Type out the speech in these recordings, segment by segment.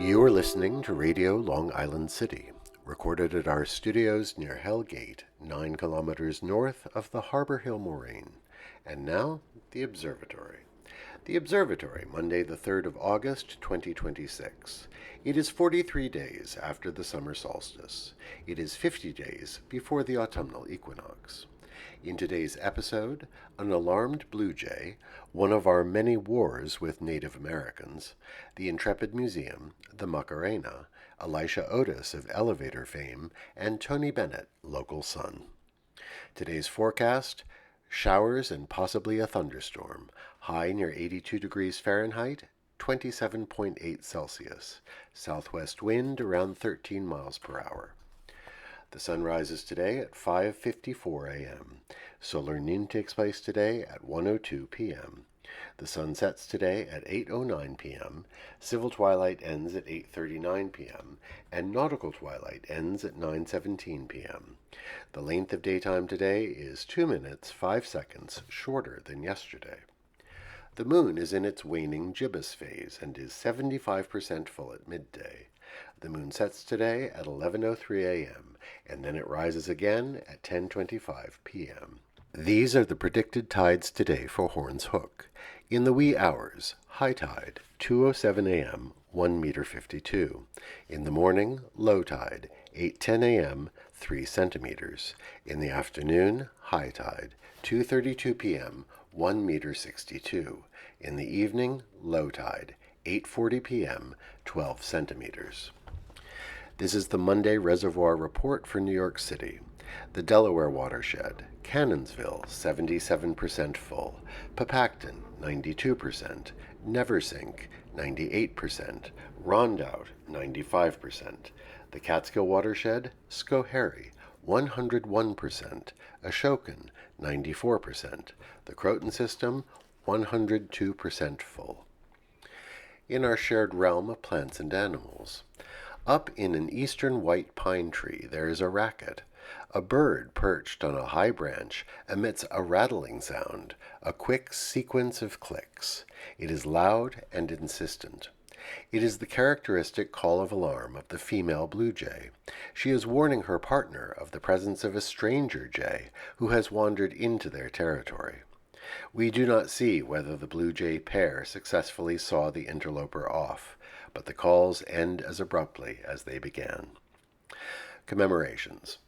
You are listening to Radio Long Island City, recorded at our studios near Hell Gate, 9 kilometers north of the Harbor Hill Moraine. And now, the Observatory. The Observatory, Monday the 3rd of August, 2026. It is 43 days after the summer solstice. It is 50 days before the autumnal equinox. In today's episode, an alarmed blue jay, one of our many wars with Native Americans, the Intrepid Museum, the Macarena, Elisha Otis of elevator fame, and Tony Bennett, local sun. Today's forecast, showers and possibly a thunderstorm, high near 82 degrees Fahrenheit, 27.8 Celsius, southwest wind around 13 miles per hour. The sun rises today at 5:54 a.m. Solar noon takes place today at 1:02 p.m. The sun sets today at 8:09 p.m. Civil twilight ends at 8:39 p.m. and nautical twilight ends at 9:17 p.m. The length of daytime today is 2 minutes 5 seconds shorter than yesterday. The moon is in its waning gibbous phase and is 75% full at midday. The moon sets today at 11:03 a.m., and then it rises again at 10:25 p.m. These are the predicted tides today for Horns Hook. In the wee hours, high tide, 2:07 a.m., 1 meter 52. In the morning, low tide, 8:10 a.m., 3 centimeters. In the afternoon, high tide, 2:32 p.m., 1 meter 62. In the evening, low tide, 8:40 p.m., 12 centimeters. This is the Monday Reservoir Report for New York City. The Delaware Watershed, Cannonsville, 77% full, Papacton, 92%, Neversink, 98%, Rondout, 95%, the Catskill Watershed, Schoharie, 101%, Ashokan, 94%, the Croton System, 102% full. In our shared realm of plants and animals, up in an eastern white pine tree there is a racket. A bird perched on a high branch emits a rattling sound, a quick sequence of clicks. It is loud and insistent. It is the characteristic call of alarm of the female blue jay. She is warning her partner of the presence of a stranger jay who has wandered into their territory. We do not see whether the blue jay pair successfully saw the interloper off, but the calls end as abruptly as they began. Commemorations.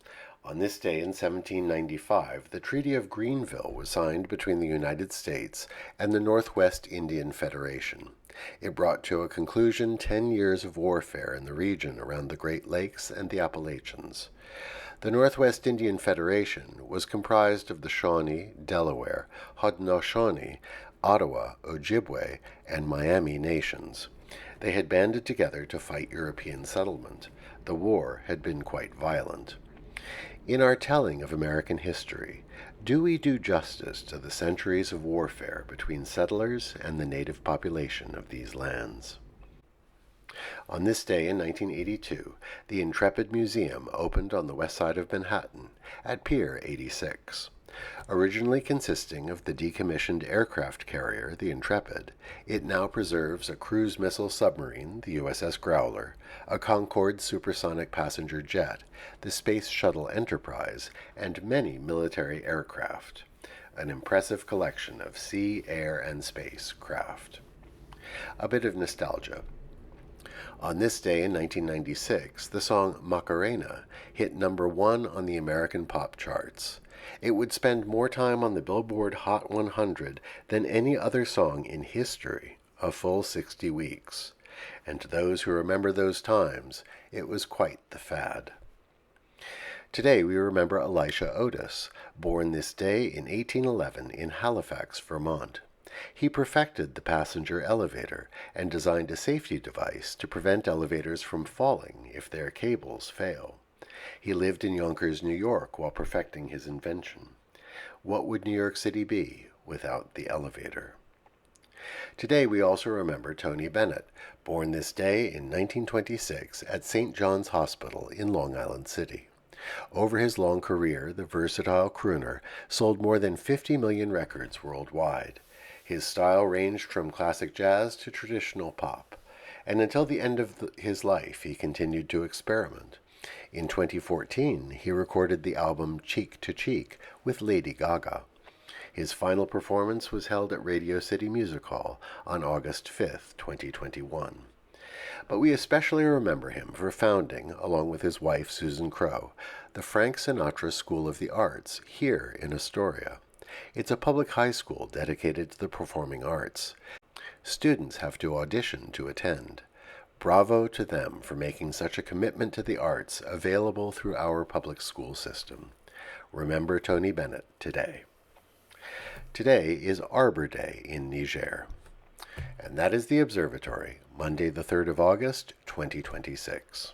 On this day in 1795, the Treaty of Greenville was signed between the United States and the Northwest Indian Federation. It brought to a conclusion 10 years of warfare in the region around the Great Lakes and the Appalachians. The Northwest Indian Federation was comprised of the Shawnee, Delaware, Haudenosaunee, Ottawa, Ojibwe, and Miami nations. They had banded together to fight European settlement. The war had been quite violent. In our telling of American history, do we do justice to the centuries of warfare between settlers and the native population of these lands? On this day in 1982, the Intrepid Museum opened on the west side of Manhattan, at Pier 86. Originally consisting of the decommissioned aircraft carrier, the Intrepid, it now preserves a cruise missile submarine, the USS Growler, a Concorde supersonic passenger jet, the Space Shuttle Enterprise, and many military aircraft. An impressive collection of sea, air, and space craft. A bit of nostalgia. On this day in 1996, the song Macarena hit number 1 on the American pop charts. It would spend more time on the Billboard Hot 100 than any other song in history, a full 60 weeks. And to those who remember those times, it was quite the fad. Today we remember Elisha Otis, born this day in 1811 in Halifax, Vermont. He perfected the passenger elevator and designed a safety device to prevent elevators from falling if their cables fail. He lived in Yonkers, New York, while perfecting his invention. What would New York City be without the elevator? Today we also remember Tony Bennett, born this day in 1926 at St. John's Hospital in Long Island City. Over his long career, the versatile crooner sold more than 50 million records worldwide. His style ranged from classic jazz to traditional pop, and until the end of his life he continued to experiment. In 2014, he recorded the album Cheek to Cheek with Lady Gaga. His final performance was held at Radio City Music Hall on August 5, 2021. But we especially remember him for founding, along with his wife Susan Crowe, the Frank Sinatra School of the Arts here in Astoria. It's a public high school dedicated to the performing arts. Students have to audition to attend. Bravo to them for making such a commitment to the arts available through our public school system. Remember Tony Bennett today. Today is Arbor Day in Niger. And that is the Observatory, Monday the 3rd of August, 2026.